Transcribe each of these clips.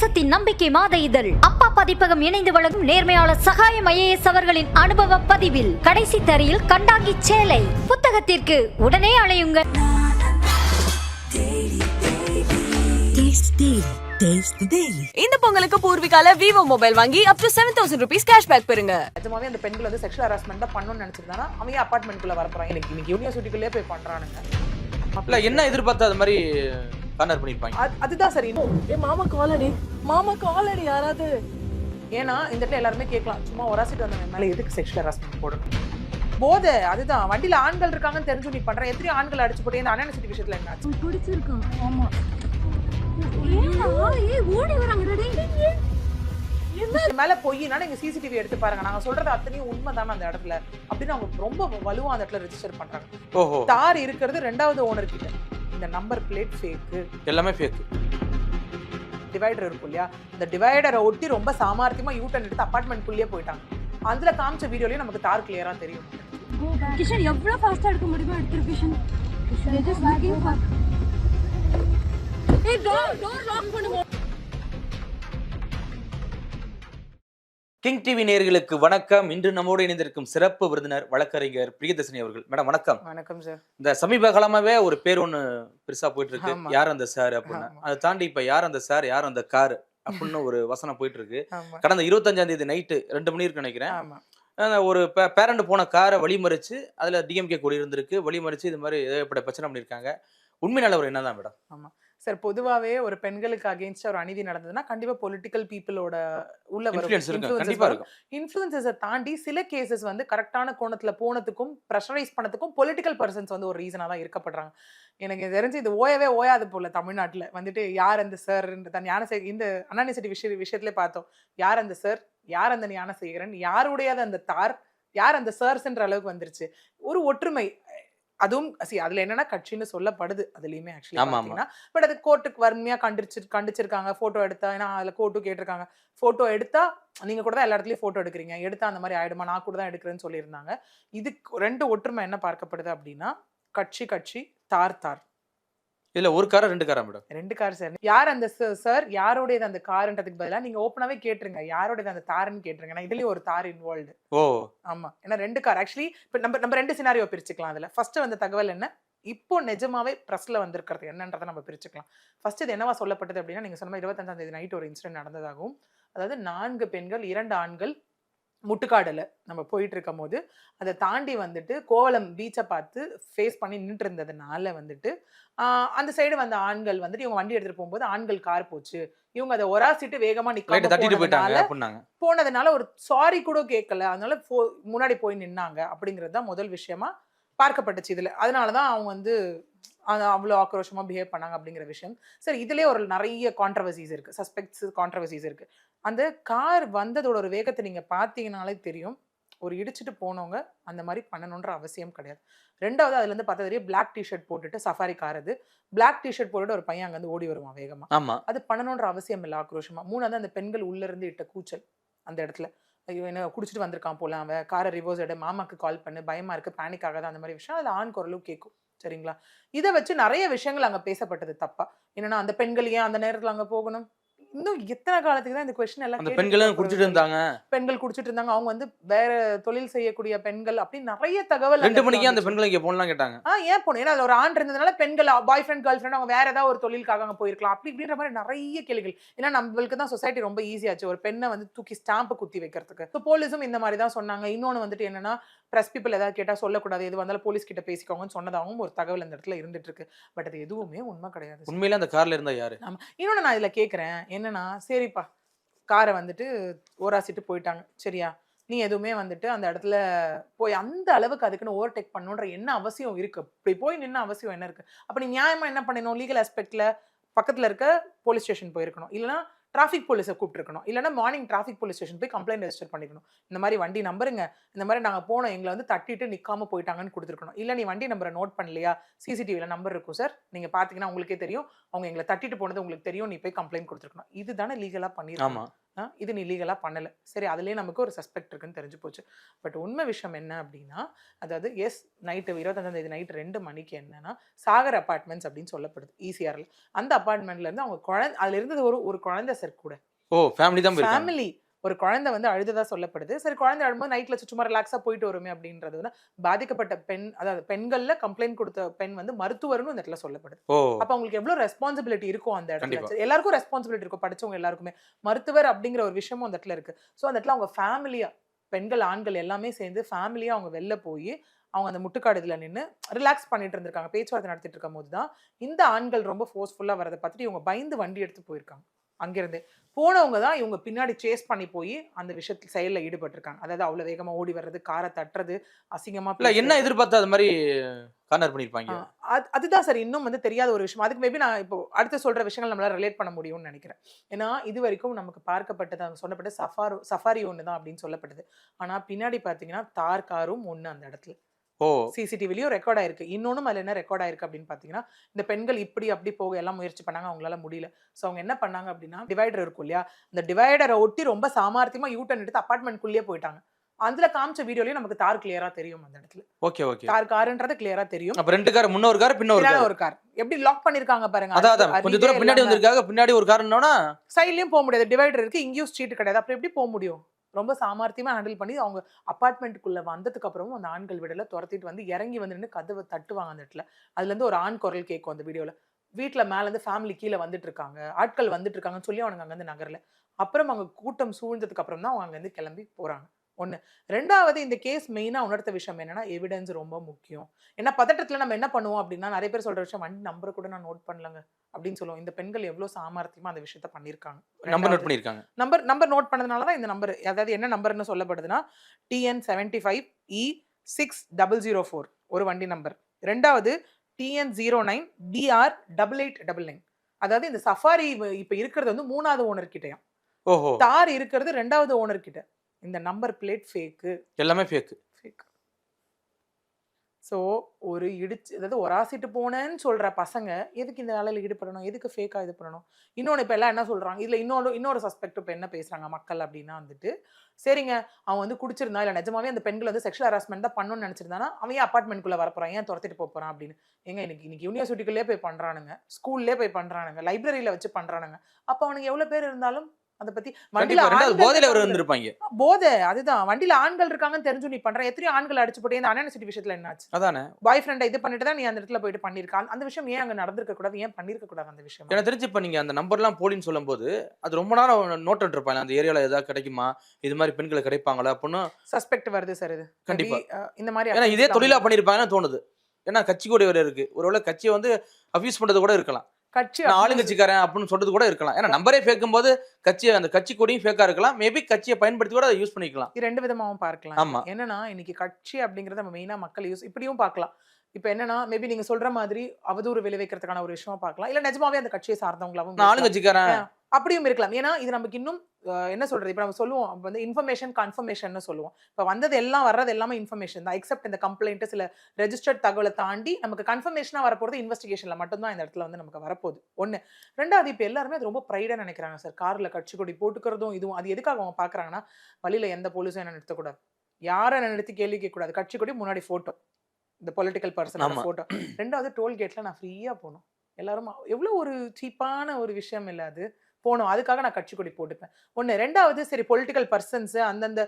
தேசத்தின் நம்பிக்கை மாத இதழ் அப்பா பதிப்பகம் இணைந்து வழங்கும் நேர்மையாளர் சகாயம் IAS அவர்களின் அனுபவ பதிவில் கடைசி தரையில் கண்டாங்கி சேலை. புத்தகத்திற்கு உடனே அழையுங்கள். இந்த பொங்கலுக்கு பூர்விகால விவோ மொபைல் வாங்கி up to 7,000 rupees கேஷ்பேக் பெறுங்க. நிஜமாவே அந்த பெண்கள் வந்து செக்ஷுவல் ஹராஸ்மெண்ட் தான் பண்ணணும்னு நினைச்சிருந்தானா அவங்க அபார்ட்மெண்ட்குள்ள வரப்போறாங்க. இன்னைக்கு யூனிவர்சிட்டிக்குள்ளே போய் பண்றானுங்க. இல்ல என்ன எதிர்பார்த்து அது மாதிரி கார்னர் பண்ணிருப்பாங்க. அதுதான் சரி. மாமா காலடி யாராவது. ஏன்னா இந்த இடத்துல எல்லாருமே கேட்கலாம், சும்மா ஒராசிட்டு வந்தவங்க மேல எதுக்கு செக்ஷுவல் ஹராஸ்மெண்ட் போடணும்? போதை அதுதான். வண்டியில ஆண்கள் இருக்காங்கன்னு தெரிஞ்சு நீ பண்ற. எத்தனை ஆண்கள் அடிச்சு போட்டு இந்த அனானிசிட்டி விஷயத்துல என்ன ஆச்சு? பிடிச்சிருக்கான். ஆமா ஓடி வராங்க. மேல பொய்னா நீங்க சிசிடிவி எடுத்து பாருங்க. நாங்க சொல்றது அத்தனையும் உண்மைதானே அந்த இடத்துல அப்படின்னு அவங்க ரொம்ப வலுவா அந்த இடத்துல ரெஜிஸ்டர் பண்றாங்க. ஓஹோ. தார் இருக்கிறது ரெண்டாவது ஓனர் கிட்ட. இந்த நம்பர் பிளேட் ஃபேக், எல்லாமே ஃபேக். டிவைடர் இருக்கும் இல்லையா, இந்த டிவைடரை ஒட்டி ரொம்ப சாமர்த்தியமா யூட்டர்ன் எடுத்து அபார்ட்மெண்ட்குள்ளேயே போயிட்டாங்க. அதுல காமிச்ச வீடியோலயும் நமக்கு தார் கிளியரா தெரியும். கிஷன் எவ்வளவு ஃபாஸ்டா எடுக்க முடியுமோ எடுத்துரு Kishan. they just looking for hey door lock பண்ணுங்க. கிங் டிவி நேயர்களுக்கு வணக்கம். இன்று நம்மோடு இணைந்திருக்கும் சிறப்பு விருந்தினர் வழக்கறிஞர் பிரியதர்ஷினி அவர்கள். மேடம் வணக்கம். வணக்கம் சார். இந்த சமீப காலமாவே ஒரு பேர் ஒண்ணு பெருசா போயிட்டு இருக்கு, யார் அந்த சார் அப்படின்னு. அதை தாண்டி இப்ப யார் அந்த சார் யார் அந்த கார் அப்படின்னு ஒரு வசனம் போயிட்டு இருக்கு. கடந்த 25ஆம் தேதி நைட்டு 2 மணி இருக்கு நினைக்கிறேன், ஒரு பேரண்ட் போன காரை வழிமறிச்சு அதுல டிஎம்கே கொடி இருந்திருக்கு, வழிமறிச்சு இது மாதிரி ஏகப்பட்ட பிரச்சனை பண்ணிருக்காங்க. உண்மை நிலவரம் என்னதான் மேடம்? ஆமா சார், பொதுவாவே ஒரு பெண்களுக்கு அகைன்ஸ்ட் ஒரு அநீதி நடந்ததுன்னா கண்டிப்பா பொலிட்டிக்கல் பீப்புளோட உள்ள இன்ஃப்ளூயன்சஸை தாண்டி சில கேசஸ் வந்து கரெக்டான கோணத்துல போனதுக்கும் ப்ரெஷரைஸ் பண்ணதுக்கும் பொலிட்டிக்கல் பர்சன்ஸ் வந்து ஒரு ரீசனா தான் இருக்கப்படுறாங்க. எனக்கு தெரிஞ்சு இது ஓயாது போல தமிழ்நாட்டுல வந்துட்டு யார் அந்த சார் தன் ஞானசேகர் இந்த அனானிசிட்டி விஷயத்துல பார்த்தோம். யார் அந்த சார், யார் அந்த ஞானசேகரன், யாருடையாத அந்த தார், யார் அந்த சார்ஸ்ன்ற அளவுக்கு வந்துருச்சு. ஒரு ஒற்றுமை அதுவும் அதுல என்னன்னா கட்சின்னு சொல்லப்படுது அதுலயுமே ஆக்சுவலி பாத்தீங்கன்னா. பட் அது கோர்ட்டுக்கு வறுமையா கண்டிச்சிருக்காங்க. போட்டோ எடுத்தா, ஏன்னா அதுல கோர்ட்டு கேட்டிருக்காங்க, போட்டோ எடுத்தா நீங்க கூட தான் எல்லா இடத்துலயும் போட்டோ எடுக்கிறீங்க, எடுத்தா அந்த மாதிரி ஆயிடுமா, நான் கூட தான் எடுக்கிறேன்னு சொல்லியிருந்தாங்க. இதுக்கு ரெண்டு ஒற்றுமை என்ன பார்க்கப்படுது அப்படின்னா, கட்சி தார். இல்ல ஒரு காரா 2 காரா மேடம்? 2 car sir. யார் அந்த சார், யாரோடையது அந்த கார்ன்றதுக்கு பதிலா நீங்க ஓப்பனாவே கேட்டுருங்க, யாரோடையது அந்த தாருன்னு கேட்டுருங்க. நான் இதுலயும் ஒரு தார் இன்வால்வ்டு. ஓ ஆமா, ஏன்னா 2 கார் ஆக்சுவலி. இப்ப நம்ம 2 சினாரியோ பிரிச்சுக்கலாம். அதுல ஃபர்ஸ்ட் வந்த தகவல் என்ன, இப்போ நிஜமாவே பிரஸ்ல வந்திருக்கிறது என்னன்றதை நம்ம பிரிச்சுக்கலாம். ஃபர்ஸ்ட் இது என்னவா சொல்லப்பட்டது அப்படின்னா, நீங்க சொன்ன 25ஆம் தேதி நைட் ஒரு இன்சிடென்ட் நடந்ததாகவும், அதாவது 4 பெண்கள் 2 ஆண்கள் முட்டுக்காடுல நம்ம போயிட்டு இருக்கும் போது அதை தாண்டி வந்துட்டு கோவளம் பீச்சை பார்த்து ஃபேஸ் பண்ணி நின்று இருந்ததுனால வந்துட்டு அந்த சைடு வந்த ஆண்கள் வந்துட்டு இவங்க வண்டி எடுத்துட்டு போகும்போது ஆண்கள் கார் போச்சு, இவங்க அதை ஒராசிட்டு வேகமா போனதுனால ஒரு சாரி கூட கேட்கல, அதனால முன்னாடி போய் நின்னாங்க அப்படிங்கிறது தான் முதல் விஷயமா பார்க்கப்பட்டுச்சு இதுல. அதனாலதான் அவங்க வந்து அவ்வளோ ஆக்ரோஷமா பிஹேவ் பண்ணாங்க அப்படிங்கிற விஷயம். சரி, இதுலயே ஒரு நிறைய கான்ட்ரவர்சிஸ் இருக்கு, சஸ்பெக்ட்ஸ் கான்ட்ரவர்சிஸ் இருக்கு. அந்த கார் வந்ததோட ஒரு வேகத்தை நீங்க பாத்தீங்கன்னாலே தெரியும், ஒரு இடிச்சுட்டு போனவங்க அந்த மாதிரி பண்ணணுன்ற அவசியம் கிடையாது. ரெண்டாவது, அதுல இருந்து பார்த்தா தெரியும், பிளாக் டிஷர்ட் போட்டுட்டு சஃபாரி கார், அது பிளாக் டிஷர்ட் போட்டுட்டு ஒரு பையன் அங்க வந்து ஓடி வருவான் வேகமா. அது பண்ணணுன்ற அவசியம் இல்லை ஆக்ரோஷமா. மூணாவது, அந்த பெண்கள் உள்ள இருந்து இட்ட கூச்சல் அந்த இடத்துல, என்ன குடிச்சிட்டு வந்திருக்கான் போல, அவன் காரை ரிவர்ஸ் எடு, மாமாக்கு கால் பண்ணு, பயமா இருக்கு, பேனிக் ஆகாத, அந்த மாதிரி விஷயம். அது ஆண் குரலும் கேட்கும். சரிங்களா? இதை வச்சு நிறைய விஷயங்கள் அங்க பேசப்பட்டது தப்பா. என்னன்னா அந்த பெண்கள் ஏன் அந்த நேரத்துல அங்க போகணும், இன்னும் எத்தனை காலத்துக்கு தான் இந்த क्वेश्चन எல்லாம் பெண்கள் குடிச்சிட்டு இருந்தாங்க, அவங்க வந்து வேற தொழில் செய்யக்கூடிய பெண்கள் அப்படி நிறைய தகவல். 2 மணிக்கு அந்த பெண்கள் இங்க போனலாம் கேட்டாங்க. ஏன் போனேன், ஏன்னா அது ஒரு ஆண் இருந்ததுனால பெண்கள் பாய் ஃப்ரெண்ட் கேர்ள் ஃப்ரெண்ட் அவங்க வேற ஏதாவது ஒரு தொழிலுக்காக அங்க போயிருக்கலாம் அப்படி இப்படின்ற மாதிரி நிறைய கேள்விகள். ஏன்னா நம்மளுக்கு தான் சொசைட்டி ரொம்ப ஈஸியாச்சு ஒரு பெண்ணை வந்து தூக்கி ஸ்டாம்ப் குத்தி வைக்கிறதுக்கு. ஸோ போலீஸும் இந்த மாதிரி தான் சொன்னாங்க. இன்னொன்னு வந்துட்டு என்னன்னா, பிரஸ் பீப்புள் ஏதாவது கேட்டா சொல்லக்கூடாது, எது வந்தாலும் போலீஸ் கிட்ட பேசிக்கோங்கன்னு சொன்னதாகவும் ஒரு தகவல் அந்த இடத்துல இருந்துட்டு இருக்கு. பட் அது எதுவுமே உண்மை கிடையாது. உண்மையில அந்த கார்ல இருந்தா யாரு? ஆமா. இன்னொன்னு நான் இதுல கேட்கறேன் என்னன்னா, சரிப்பா காரை வந்துட்டு ஓராசிட்டு போயிட்டாங்க, சரியா, நீ எதுவுமே வந்துட்டு அந்த இடத்துல போய் அந்த அளவுக்கு அதுக்குன்னு ஓவர்டேக் பண்ணுன்ற என்ன அவசியம் இருக்கு? இப்படி போய் நின்ன அவசியம் என்ன இருக்கு? அப்ப நீ நியாயமா என்ன பண்ணணும், லீகல் ஆஸ்பெக்ட்ல பக்கத்துல இருக்க போலீஸ் ஸ்டேஷன் போயிருக்கணும், இல்லைன்னா டிராஃபிக் போலீஸை கூப்பிட்டுருக்கணும், இல்லைன்னா மார்னிங் டிராஃபிக் போலீஸ் ஸ்டேஷன் போய் கம்ப்ளைண்ட் ரெஜிஸ்டர் பண்ணிக்கணும். இந்த மாதிரி வண்டி நம்பருங்க, இந்த மாதிரி நாங்கள் போனோம், எங்களை வந்து தட்டிட்டு நிற்காம போயிட்டாங்கன்னு கொடுத்துருக்கணும். இல்லை நீ வண்டி நம்பரை நோட் பண்ணலையா, சிசிடிவியில் நம்பர் இருக்கும் சார், நீங்கள் பார்த்தீங்கன்னா உங்களுக்கே தெரியும், அவங்க எங்களை தட்டிட்டு போனது உங்களுக்கு தெரியும், நீ போய் கம்ப்ளைண்ட் கொடுத்துருக்கணும். இதுதானே லீகலாக பண்ணிருக்கோம். இது நீ லீகலாக பண்ணலை, சரி அதுலேயே நமக்கு ஒரு சஸ்பெக்ட் இருக்குன்னு தெரிஞ்சு போச்சு. பட் உண்மை விஷயம் என்ன அப்படின்னா, அதாவது நைட்டு 25ஆம் நைட் 2 மணிக்கு என்னன்னா சாகர் அப்பார்ட்மெண்ட்ஸ் அப்படின்னு சொல்லப்படுது ஈசிஆர்ல. அந்த அப்பார்ட்மெண்ட்லேருந்து அவங்க அதில் இருந்தது ஒரு குழந்தை சார் கூட. ஃபேமிலி தான் ஃபேமிலி ஒரு குழந்தை அழுததா சொல்லப்படுது. சரி குழந்தை அழும்போது நைட்ல சும்மா ரிலாக்ஸா போயிட்டு வருமே அப்படின்றது பாதிக்கப்பட்ட பெண், அதாவது பெண்கள்ல கம்ப்ளைண்ட் கொடுத்த பெண் மருத்துவர்னு இந்த இடத்துல சொல்லப்படுது. அப்ப அவங்களுக்கு எவ்வளவு ரெஸ்பான்சிபிலிட்டி இருக்கும் அந்த இடத்துல. எல்லாருக்கும் ரெஸ்பான்சிபிலிட்டி இருக்கும், படிச்சவங்க எல்லாருக்குமே. மருத்துவர் அப்படிங்கிற ஒரு விஷயமும் அந்த இடத்துல இருக்கு. ஸோ அந்த இடத்துல அவங்க ஃபேமிலியா, பெண்கள் ஆண்கள் எல்லாமே சேர்ந்து ஃபேமிலியா அவங்க வெளில போய் அவங்க அந்த முட்டுக்காடுல நின்று ரிலாக்ஸ் பண்ணிட்டு இருந்திருக்காங்க. பேச்சுவார்த்தை நடத்திட்டு இருக்கும் போது தான் இந்த ஆண்கள் ரொம்ப ஃபோர்ஸ்ஃபுல்லா வரதை பார்த்துட்டு இவங்க பயந்து வண்டி எடுத்து போயிருக்காங்க. அங்கிருந்து போனவங்க தான் இவங்க பின்னாடி சேஸ் பண்ணி போய் அந்த விஷயத்துல செயல்ல ஈடுபட்டிருக்காங்க. அதாவது அவ்வளவு வேகமா ஓடி வர்றது, காரை தட்டுறது, அசிங்கமா என்ன எதிர்பார்த்து அது மாதிரி கார்னர் பண்ணிருப்பாங்க. அதுதான் சார் இன்னும் தெரியாத ஒரு விஷயம். அதுக்கு மேபி நான் இப்போ அடுத்து சொல்ற விஷயங்கள் நம்மளால ரிலேட் பண்ண முடியும்னு நினைக்கிறேன். ஏன்னா இது வரைக்கும் நமக்கு பார்க்கப்பட்டது அவங்க சொன்னப்பட்ட சஃபாரி ஒன்று தான் அப்படின்னு சொல்லப்பட்டது. ஆனா பின்னாடி பாத்தீங்கன்னா தார் காரும் ஒண்ணு அந்த இடத்துல சிசிடிவிலையும் ரெக்கார்ட் ஆயிருக்கு. இன்னொன்னும் அதுல என்ன ரெக்கார்ட் ஆயிருக்கு அப்படின்னு பாத்தீங்கன்னா, இந்த பெண்கள் இப்படி அப்படி போக எல்லாம் முயற்சி பண்ணாங்க, அவங்களால முடியல. சோ அவங்க என்ன பண்ணாங்க அப்படின்னா, டிவைடர் இருக்கும் இல்லையா, அந்த டிவைடரை ஒட்டி ரொம்ப சாமர்த்தியமா யூட்டர்ன் எடுத்து அபார்ட்மெண்ட்குள்ளேயே போயிட்டாங்க. அதுல காமிச்ச வீடியோலயும் நமக்கு தார் கிளியரா தெரியும் அந்த இடத்துல. ஓகே காருன்றது கிளியரா தெரியும். அப்ப 2 கார், முன்ன ஒரு கார், பின்ன ஒரு கார் எப்படி லாக் பண்ணிருக்காங்க பாருங்க. அதான் கொஞ்சம் தூரம் பின்னாடி வந்திருக்காங்க, பின்னாடி ஒரு கார்னா சைட்லயும் போக முடியாது, டிவைடர் இருக்கு, இங்கேயும் ஸ்ட்ரீட் கிடையாது, அப்புறம் எப்படி போக முடியும்? ரொம்ப சாமர்த்தியமா ஹேண்டில் பண்ணி அவங்க அப்பார்ட்மெண்ட்டுக்குள்ள வந்ததுக்கு அப்புறமும் அந்த ஆண்கள் விடல துரத்திட்டு இறங்கி நின்று கதவை தட்டுவாங்க அந்த இடத்துல. அதுல இருந்து ஒரு ஆண் குரல் கேட்கும் அந்த வீடியோல. வீட்டுல மேல இருந்து ஃபேமிலி கீழே வந்துட்டு இருக்காங்க, ஆட்கள் வந்துட்டு இருக்காங்கன்னு சொல்லி அவனுங்க அங்க நகரல. அப்புறம் அவங்க கூட்டம் சூழ்ந்ததுக்கு அப்புறம் தான் அவங்க அங்க கிளம்பி போறாங்க. ஒண்ணு. ரெண்டாவது, இந்த கேஸ் மெயினா உணர்த்த விஷயம் என்னன்னா, எவிடன்ஸ் ரொம்ப முக்கியம். ஏன்னா பதட்டத்துல நம்ம என்ன பண்ணுவோம் அப்படின்னா, நிறைய பேர் சொல்ற விஷயம், வண்டி நம்பரை கூட நான் நோட் பண்ணலங்க அப்படின்னு சொல்லுவோம். இந்த பெண்கள் எவ்வளவு சாமர்த்தியமா அந்த விஷயத்த பண்ணிருக்காங்க. நம்பர் நோட் பண்ணிருக்காங்க. நம்பர் நோட் பண்ணதுனாலதான் இந்த நம்பர், அதாவது என்ன நம்பர்னு சொல்லப்படுதுன்னா TN75E6004 ஒரு வண்டி நம்பர். ரெண்டாவது TN09DR8899. அதாவது இந்த சஃபாரி இப்ப இருக்கிறது 3வது ஓனர் கிட்டயா, தார் இருக்கிறது 2வது ஓனர் கிட்ட. இந்த நம்பர் பிளேட் ஃபேக்கு, எல்லாமே ஃபேக். ஸோ ஒரு அதாவது ஒராசிட்டு போனேன்னு சொல்ற பசங்க எதுக்கு இந்த வேலையில் ஈடுபடணும், எதுக்கு ஃபேக்கா இது பண்ணணும்? இன்னொன்று இப்போ எல்லாம் என்ன சொல்றாங்க, இதுல இன்னொரு சஸ்பெக்ட் இப்போ என்ன பேசுறாங்க மக்கள் அப்படின்னா, சரிங்க அவன் குடிச்சிருந்தா இல்லை நிஜமாவே அந்த பெண்கள் செக்ஷுவல் ஹராஸ்மெண்ட் தான் பண்ணணும்னு நினைச்சிருந்தானா அவன் ஏன் அப்பார்ட்மெண்ட்குள்ள வரப்போறான், ஏன் துரத்திட்டு போறான் அப்படின்னு. ஏங்க இன்னைக்கு யூனிவர்சிட்டிக்குள்ளே போய் பண்றானுங்க, ஸ்கூல்லே போய் பண்றானுங்க, லைப்ரரியில வச்சு பண்றானுங்க. அப்போ அவனுக்கு எவ்வளவு பேர் இருந்தாலும் அதை பத்தி வண்டியில போதை, அதுதான் வண்டியில ஆண்கள் இருக்காங்கன்னு தெரிஞ்சு நீ பண்ற. எத்தனையோ ஆண்கள் அடிச்சு போட்டு இந்த அன்எசிட்டி விஷயத்துல என்னாச்சு? அதானே பாய் ஃப்ரெண்டை இது பண்ணிட்டு தான் நீ அந்த இடத்துல போயிட்டு பண்ணிருக்கான். அந்த விஷயம் ஏன் அங்க நடந்திருக்க கூடாது, ஏன் பண்ணிருக்க கூடாது அந்த விஷயம்? எனக்கு தெரிஞ்சு இப்ப நீங்க அந்த நம்பர்லாம் போலின்னு சொல்லும் போது அது ரொம்ப நேரம் நோட் பண்ணிருப்பாங்க, அந்த ஏரியால ஏதாவது கிடைக்குமா, இது மாதிரி பெண்களை கிடைப்பாங்களா அப்படின்னு சஸ்பெக்ட் வருது சார். இது கண்டிப்பா இந்த மாதிரி ஏன்னா இதே தொழிலா பண்ணிருப்பாங்கன்னு தோணுது. ஏன்னா கட்சி கூட வேற இருக்கு, ஒருவேளை கட்சியை அபியூஸ் பண்றது கூட இருக்கலாம், கட்சி ஆளுங்கட்சிக்காரன் அப்படின்னு சொல்றது கூட இருக்கலாம். ஏன்னா நம்பரே ஃபேக்கும் போது அந்த கட்சி கொடியும் ஃபேக்கா இருக்கலாம், மேபி கட்சியை பயன்படுத்தி கூட அதை யூஸ் பண்ணிக்கலாம். ரெண்டு விதமாவும் பார்க்கலாம். என்னன்னா இன்னைக்கு கட்சி அப்படிங்கறத நம்ம மெயினா மக்கள் இப்படியும் பார்க்கலாம். இப்ப என்னன்னா மேபி நீங்க சொல்ற மாதிரி அவதூறு விளைவிக்கிறதுக்கான ஒரு விஷயமா பார்க்கலாம், இல்ல நிஜமாவே அந்த கட்சியை சார்ந்தவங்களாவும் ஆளுங்கட்சிக்காரன் அப்படியும் இருக்கலாம். ஏன்னா இது நமக்கு இன்னும் என்ன சொல்றது, இப்ப நம்ம சொல்லுவோம் இன்ஃபர்மேஷன் கன்ஃபர்மேஷன் சொல்லுவோம். இப்ப வந்தது எல்லாம் வர்றது எல்லாமே இன்ஃபர்மேஷன் தான், எக்ஸப்ட் இந்த கம்ப்ளைண்ட் சில ரெஜிஸ்டர்ட் தகவலை தாண்டி நமக்கு கன்ஃபர்மேஷனா வரப்போறது இன்வெஸ்டிகேஷன்ல மட்டும்தான் இந்த இடத்துல நமக்கு வரப்போகுது. ஒண்ணு. ரெண்டாவது, இப்ப எல்லாருமே அது ரொம்ப ப்ரைடா நினைக்கிறாங்க சார், கார்ல கட்சி கொடி போட்டுக்கிறதும் இதுவும். அது எதுக்காக அவங்க பாக்குறாங்கன்னா, வழியில எந்த போலீஸும் என்ன நிறுத்தக்கூடாது, யாரை நிறுத்தி கேள்வி கேட்க கூடாது, கட்சி கொடி முன்னாடி போட்டோ, இந்த பொலிட்டிக்கல் பர்சன் போட்டோ. ரெண்டாவது, டோல்கேட்ல நான் ஃப்ரீயா போகணும். எல்லாரும் எவ்வளவு ஒரு சீப்பான ஒரு விஷயம் இல்ல அது, போனோம் அதுக்காக நான் கட்சி கொடி போட்டுப்பேன். ஒன்று. ரெண்டாவது, சரி பொலிட்டிக்கல் பர்சன்ஸ் அந்தந்த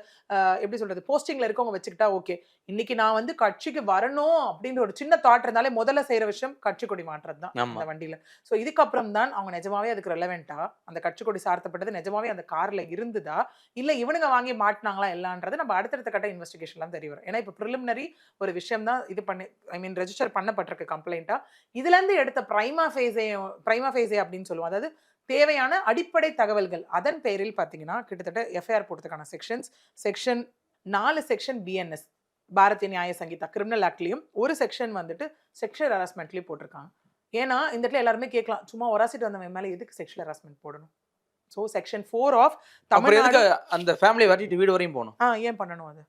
எப்படி சொல்றது போஸ்டிங்ல இருக்கவங்க வச்சுக்கிட்டா ஓகே. இன்னைக்கு நான் கட்சிக்கு வரணும் அப்படின்ற ஒரு சின்ன தாட் இருந்தாலே முதல்ல செய்யற விஷயம் கட்சி கொடி மாற்றுறது தான் அந்த வண்டியில. ஸோ இதுக்கப்புறம் தான் அவங்க நிஜமாவே அதுக்கு ரெலவெண்டா, அந்த கட்சி கொடி சார்த்தப்பட்டது நிஜமாவே அந்த கார்ல இருந்துதா, இல்ல இவனுங்க வாங்கி மாட்டினாங்களா எல்லான்றது நம்ம அடுத்தடுத்த கட்ட இன்வெஸ்டிகேஷன்லாம் தெரிய வரும். ஏன்னா இப்போ ப்ரிலிமினரி ஒரு விஷயம் தான் இது பண்ணி ரெஜிஸ்டர் பண்ணப்பட்டிருக்கு கம்ப்ளைண்டா. இதுல இருந்து எடுத்த பிரைமா ஃபேஸே அப்படின்னு சொல்லுவோம், அதாவது தேவையான அடிப்படை தகவல்கள். அதன் பெயரில் பார்த்தீங்கன்னா கிட்டத்தட்ட எஃப்ஐஆர் போடுறதுக்கான செக்ஷன் 4 செக்ஷன் பிஎன்எஸ் பாரதிய நியாய சங்கீதா கிரிமினல் ஆக்ட்லயும் ஒரு செக்ஷன் செக்ஷுவல் ஹராஸ்மெண்ட்லயும் போட்டிருக்காங்க. ஏன்னா இந்த இடத்துல எல்லாருமே கேட்கலாம், சும்மா ஒராசிட்டு வந்தவன் மேல எதுக்கு செக்ஷுவல் ஹராஸ்மெண்ட் போடணும்? ஸோ செக்ஷன் 4 ஆஃப் தமிழ்நாடு அந்த ஃபேமிலி வரட்டிட்டு வீடு வரையும் போகணும். ஏன் பண்ணணும்? அது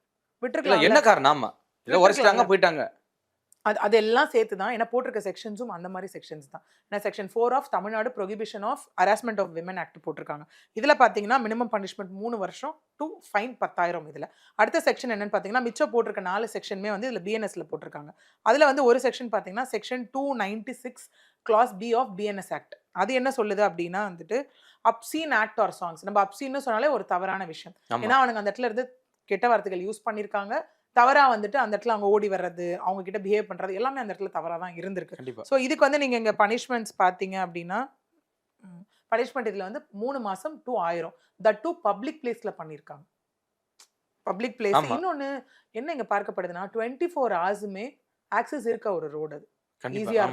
விட்டுருக்கலாம். என்ன காரணம்? உரைச்சிட்டாங்க போயிட்டாங்க, அதெல்லாம் சேர்த்து தான் ஏன்னா போட்டிருக்க செக்ஷன்ஸும் அந்த மாதிரி செக்ஷன்ஸ் தான். ஏன்னா section 4 of Tamil Nadu prohibition of harassment of women act போட்டிருக்காங்க. இதில் பார்த்தீங்கன்னா மினிமம் பனிஷ்மெண்ட் 3 வருஷம் டு ஃபைன் 10,000. இதில் அடுத்த செக்ஷன் என்னன்னு பார்த்தீங்கன்னா மிச்சம் போட்டிருக்க 4 செக்ஷனுமே வந்து இதில் பிஎன்எஸ்ல போட்டிருக்காங்க. அதில் வந்து ஒரு செக்ஷன் பார்த்தீங்கன்னா section 296 clause B of BNS act. அது என்ன சொல்லுது அப்படின்னா வந்துட்டு அப்சீன் ஆக்ட் ஆர் சாங்ஸ். நம்ம அப்சீன்னு சொன்னாலே ஒரு தவறான விஷயம். ஏன்னா அவனுங்க அந்த இடத்துல இருந்து கெட்ட வார்த்தைகள் யூஸ் பண்ணியிருக்காங்க. தவறா வந்துட்டு அந்த இடத்துல அவங்க ஓடி வர்றது, அவங்க கிட்ட பிஹேவ் பண்றது எல்லாமே அந்த இடத்துல தவறா தான் இருந்திருக்கு. ஸோ இதுக்கு வந்து நீங்க இங்க பனிஷ்மெண்ட்ஸ் பாத்தீங்க அப்படின்னா பனிஷ்மெண்ட் இதுல வந்து 3 மாசம் to 1000. தட் டு பப்ளிக் பிளேஸ்ல பண்ணிருக்காங்க. Public place. இன்னொன்னு என்ன இங்க பார்க்கப்படுதுன்னா 24 ஹவர்ஸுமே ஆக்சஸ் இருக்க ஒரு ரோடு. அது ஈஸியா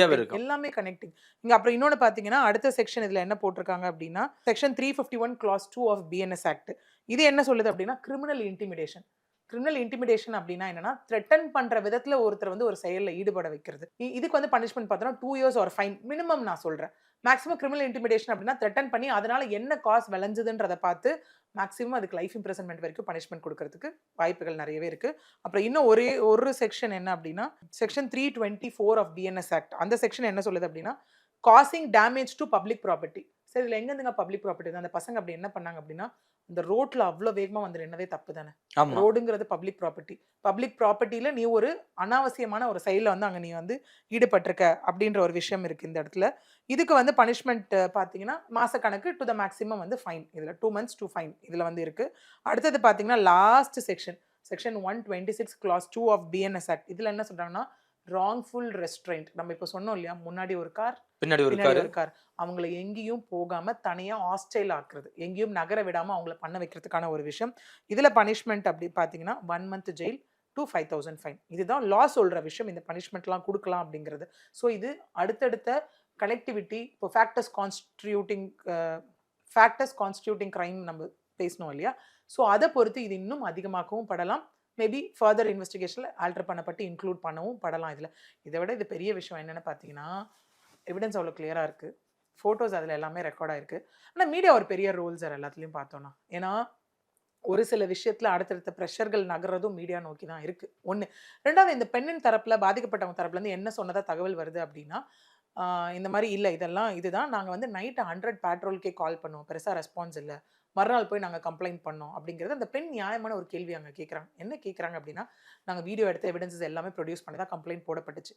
இருக்கும், எல்லாமே கனெக்டிங். இங்க அப்புறம் இன்னொன்னு பாத்தீங்கன்னா அடுத்த செக்ஷன் இதுல என்ன போட்டிருக்காங்க அப்படின்னா section 351 clause 2 of BNS act. இது என்ன சொல்லுது அப்படின்னா கிரிமினல் இன்டிமிடேஷன். கிரிமினல் இன்டிமிடேஷன் அப்படின்னா என்னன்னா த்ரெட்டன் பண்ற விதத்துல ஒருத்தர் வந்து ஒரு செயல்ல ஈடுபட வைக்கிறது. இதுக்கு வந்து பனிஷ்மெண்ட் பார்த்தோம்னா 2 years ஒரு ஃபைன் மினிமம். நான் சொல்றேன் மேக்ஸிமம் கிரிமினல் இன்டிமிடேஷன் அப்படின்னா த்ரெட்டன் பண்ணி அதனால என்ன காஸ் விளைஞ்சதுன்றதை பார்த்து மேக்ஸிமம் அதுக்கு லைஃப் இம்ப்ரிசன்மெண்ட் வரைக்கும் பனிஷ்மெண்ட் கொடுக்கறதுக்கு வாய்ப்புகள் நிறையவே இருக்கு. அப்புறம் இன்னும் ஒரு செக்ஷன் என்ன அப்படின்னா செக்ஷன் 324 ஆஃப் பிஎன்எஸ் ஆக்ட். அந்த செக்ஷன் என்ன சொல்லுது அப்படின்னா causing damage to public property. சரி இதுல எங்க இருந்துங்க பப்ளிக் ப்ராப்பர்ட்டி தான்? அந்த பசங்க அப்படி என்ன பண்ணாங்க அப்படின்னா இந்த ரோட்ல அவ்வளவு வேகமா வந்து நின்னதே தப்பு தானே. ரோடுங்கிறது பப்ளிக் ப்ராப்பர்ட்டி. பப்ளிக் ப்ராப்பர்ட்டியில நீ ஒரு அனாவசியமான ஒரு செயல வந்து அங்க நீ வந்து ஈடுபட்டிருக்க அப்படின்ற ஒரு விஷயம் இருக்கு இந்த இடத்துல. இதுக்கு வந்து பனிஷ்மெண்ட் பாத்தீங்கன்னா மாச கணக்கு டு த மேக்ஸிமம் வந்து ஃபைன். இதுல 2 months to ஃபைன் இதுல வந்து இருக்கு. அடுத்தது பாத்தீங்கன்னா last section section 126 clause 2 of BNS act. இதுல என்ன சொல்றாங்கன்னா wrongful restraint. நம்ம இப்ப சொன்னோம் இல்லையா முன்னாடி ஒரு கார் பின்னாடி ஒரு கார் அவங்களை எங்கேயும் போகாம தனியா ஹாஸ்டைல் ஆக்குறது, எங்கேயும் நகர விடாம அவங்களை பண்ண வைக்கிறதுக்கான ஒரு விஷயம். இதுல பனிஷ்மெண்ட் அப்படி பாத்தீங்கன்னா 1 month jail to 5,000 ஃபைன். இதுதான் லா சொல்ற விஷயம் இந்த பனிஷ்மெண்ட்லாம் கொடுக்கலாம் அப்படிங்கிறது. ஸோ இது அடுத்தடுத்த கனெக்டிவிட்டி இப்போ ஃபேக்டர்ஸ் கான்ஸ்டியூட்டிங் கிரைம் நம்ம பேசணும் இல்லையா. ஸோ அதை பொறுத்து இது இன்னும் அதிகமாகவும் படலாம். மேபி ஃபர்தர் இன்வெஸ்டிகேஷனில் ஆல்டர் பண்ணப்பட்டு இன்க்ளூட் பண்ணவும் படலாம். இதை விட இது பெரிய விஷயம் என்னென்னு பார்த்தீங்கன்னா எவிடன்ஸ் அவ்வளோ கிளியராக இருக்குது, ஃபோட்டோஸ் அதில் எல்லாமே ரெக்கார்டாக இருக்குது. ஆனால் மீடியா ஒரு பெரிய ரோல் சார் எல்லாத்துலேயும் பார்த்தோன்னா. ஏன்னா ஒரு சில விஷயத்தில் அடுத்தடுத்த ப்ரெஷர்கள் நகர்றதும் மீடியா நோக்கி தான் இருக்குது. ஒன்று. ரெண்டாவது இந்த பெண்ணின் தரப்பில் பாதிக்கப்பட்டவங்க தரப்புலேருந்து என்ன சொன்னதாக தகவல் வருது அப்படின்னா இந்த மாதிரி இல்லை இதுதான் நாங்கள் வந்து நைட்டு 100 பேட்ரோல்கே கால் பண்ணுவோம், பெருசாக ரெஸ்பான்ஸ் இல்லை, மறுநாள் போய் நாங்கள் கம்ப்ளைண்ட் பண்ணோம் அப்படிங்கிறது அந்த பெண் நியாயமான ஒரு கேள்வி அங்கே கேட்குறாங்க. என்ன கேட்குறாங்க அப்படின்னா நாங்கள் வீடியோ எடுத்த எவிடன்சஸ் எல்லாமே ப்ரொடியூஸ் பண்ணி தான் கம்ப்ளைண்ட் போடப்பட்டுச்சு.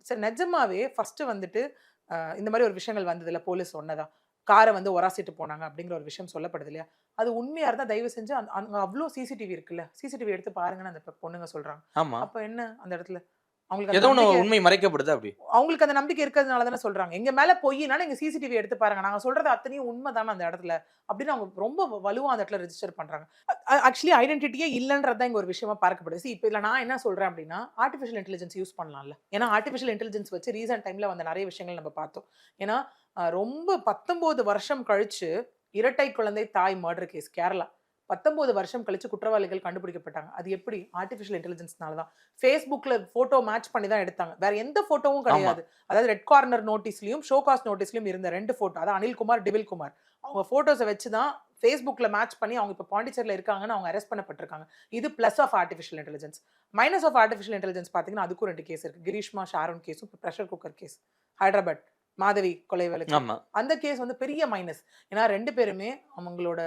சரி நிஜமாவே ஃபஸ்ட்டு வந்துட்டு இந்த மாதிரி ஒரு விஷயங்கள் வந்ததில்ல, போலீஸ் சொன்னதா காரை வந்து ஒராசிட்டு போனாங்க அப்படிங்கிற ஒரு விஷயம் சொல்லப்படுது இல்லையா. அது உண்மையாக இருந்தால் தயவு செஞ்சு அங்கே அவ்வளோ சிசிடிவி இருக்குல்ல, சிசிடிவி எடுத்து பாருங்கன்னு அந்த பொண்ணுங்க சொல்கிறாங்க. அப்போ என்ன அந்த இடத்துல அவங்களுக்கு உண்மை மறைக்கப்படுது, அப்படி அவங்களுக்கு அந்த நம்பிக்கை இருக்கிறதுனால தானே சொல்றாங்க. எங்க மேல பொய்னால எங்க சிசிடிவி எடுத்து பாருங்க, நாங்க சொல்றது அத்தனையும் உண்மை தானே அந்த இடத்துல அப்படின்னு அவங்க ரொம்ப வலுவா அந்த இடத்துல ரெஜிஸ்டர் பண்றாங்க. ஆக்சுவலி ஐடென்டிட்டியே இல்லைன்றதான் இங்க ஒரு விஷயமா பார்க்கப்படுது. இப்போ இதுல நான் என்ன சொல்றேன் அப்படின்னா ஆர்டிஃபிஷியல் இன்டெலிஜென்ஸ் யூஸ் பண்ணலாம்ல. ஏன்னா ஆர்டிஃபிஷியல் இன்டெலிஜென்ஸ் வச்சு ரீசெண்ட் டைம்ல வந்த நிறைய விஷயங்கள் நம்ம பார்த்தோம். ஏன்னா ரொம்ப 19 வருஷம் கழிச்சு இரட்டை குழந்தை தாய் மர்டர் கேஸ் கேரளா 19 வருஷம் கழிச்சு குற்றவாளிகள் கண்டுபிடிக்கப்பட்டாங்க. அது எப்படி? ஆர்டிஃபிஷியல் இன்டெலிஜென்ஸ்னால தான். ஃபேஸ்புக்ல போட்டோ மேட்ச் பண்ணி தான் எடுத்தாங்க, வேற எந்த போட்டோவும் கிடையாது. அதாவது ரெட் கார்னர் நோட்டீஸ்லயும் ஷோகாஸ் நோட்டீஸ்லயும் இருந்த 2 போட்டோ, அதாவது அனில்குமார் டிவில்குமார் அவங்க போட்டோஸை வச்சு தான் ஃபேஸ்புக்ல மேட்ச் பண்ணி அவங்க இப்போ பாண்டிச்சேரியில் இருக்காங்கன்னு அவங்க அரெஸ்ட் பண்ணப்பட்டிருக்காங்க. இது plus of artificial intelligence. Minus of artificial intelligence பார்த்தீங்கன்னா அதுக்கும் 2 கேஸ் இருக்கு. கிரீஷ்மா ஷாரோன் கேஸும் இப்போ pressure cooker case Hyderabad Madhavi கொலை வழக்கு. அந்த கேஸ் வந்து பெரிய மைனஸ். ஏன்னா 2 பேருமே அவங்களோட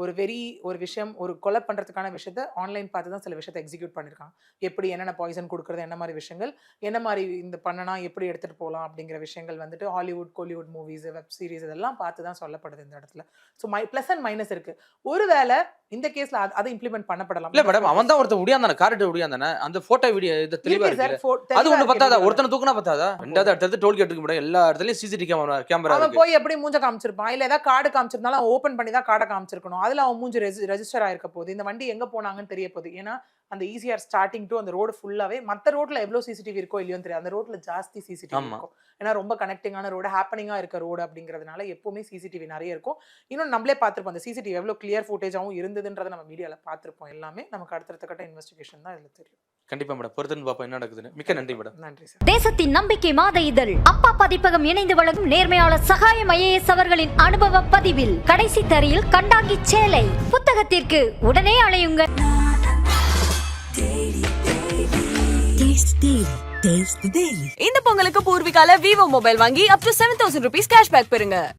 ஒரு விஷயம் ஒரு கொலை பண்றதுக்கான விஷயத்த ஆன்லைன் பார்த்து தான் சில விஷயத்தை எக்ஸிக்யூட் பண்ணிருக்காங்க. எப்படி என்னென்ன பாய்சன் கொடுக்கறது, என்ன மாதிரி விஷயங்கள், என்ன மாதிரி இந்த பண்ணனா எப்படி எடுத்துட்டு போகலாம் அப்படிங்கிற விஷயங்கள் வந்துட்டு Hollywood Kollywood movies web series இதெல்லாம் பார்த்து தான் சொல்லப்படுது இந்த இடத்துல. ஸோ பிளஸ் அண்ட் மைனஸ் இருக்கு. ஒருவேளை இந்த கேஸ்ல அதை இம்ப்ளிமெண்ட் பண்ணப்படலாம். இல்ல மேடம், அவன் தான் ஒருத்தன் உடையாந்தானே, கார்டு உடையாந்தானே, அந்த போட்டோ வீடியோ இது தெளிவா இருக்கு. அது ஒண்ணு பத்தாதா? ஒருத்தனை தூக்குனா பத்தாதா? ரெண்டாவது அடுத்து டோல் கேட்டுக்கு முடியும், எல்லா இடத்துலயும் சிசிடிவி கேமரா. அவன் போய் எப்படி மூஞ்ச காமிச்சிருப்பான், இல்ல ஏதாவது கார்டு காமிச்சிருந்தாலும் அவன் ஓபன் பண்ணி தான் கார்டை காமிச்சிருக்கணும். அதுல அவன் மூஞ்சி ரெஜிஸ்டர் ஆயிருக்க போகுது, இந்த வண்டி எங்க போனாங்கன்னு தெரிய போகுது. ஏன்னா அந்த ஈஸியார் ஸ்டார்டிங் டு அந்த ரோடு ஃபுல்லாவே மற்ற ரோட்ல எவ்வளவு சிசிடிவி இருக்கோ இல்லையோ தெரியாது, அந்த ரோட்ல ஜாஸ்தி சிசிடிவி இருக்கும். ஏன்னா ரொம்ப கனெக்டிங்கான ரோடு, ஹேப்பனிங்கா இருக்க ரோடு அப்படிங்கிறதுனால எப்பவுமே சிசிடிவி நிறைய இருக்கும். இன்னும் நம்மளே பார்த்திருப்போம் அந்த சிசிடிவி எவ்வளவு கிளியர் ஃபுட்டேஜாவும் இருந்ததுன்றதை நம்ம மீடியால பார்த்திருப்போம். எல்லாமே நமக்கு அடுத்த கட்ட இன்வெஸ்டிகேஷன் தான் இதுல தெரியும். கண்டிப்பா மேடம், பொறுத்து பாப்போம் என்ன நடக்குதுன்னு. மிக்க நன்றி மேடம். நன்றி சார். தேசத்தின் நம்பிக்கை மாத இதழ் அப்பா பதிப்பகம் இணைந்து வழங்கும் நேர்மையாளர் சகாயம் ஐஏஎஸ் அவர்களின் அனுபவ பதிவில் கடைசி தரையில் கண்டாங்கி சேலை. புத்தகத்திற்கு உடனே அழையுங்கள். Taste Daily. Taste the Daily. இந்த பொங்கலுக்கு பூர்விகால விவோ மொபைல் வாங்கி up to 7,000 rupees cashback பெறுங்க.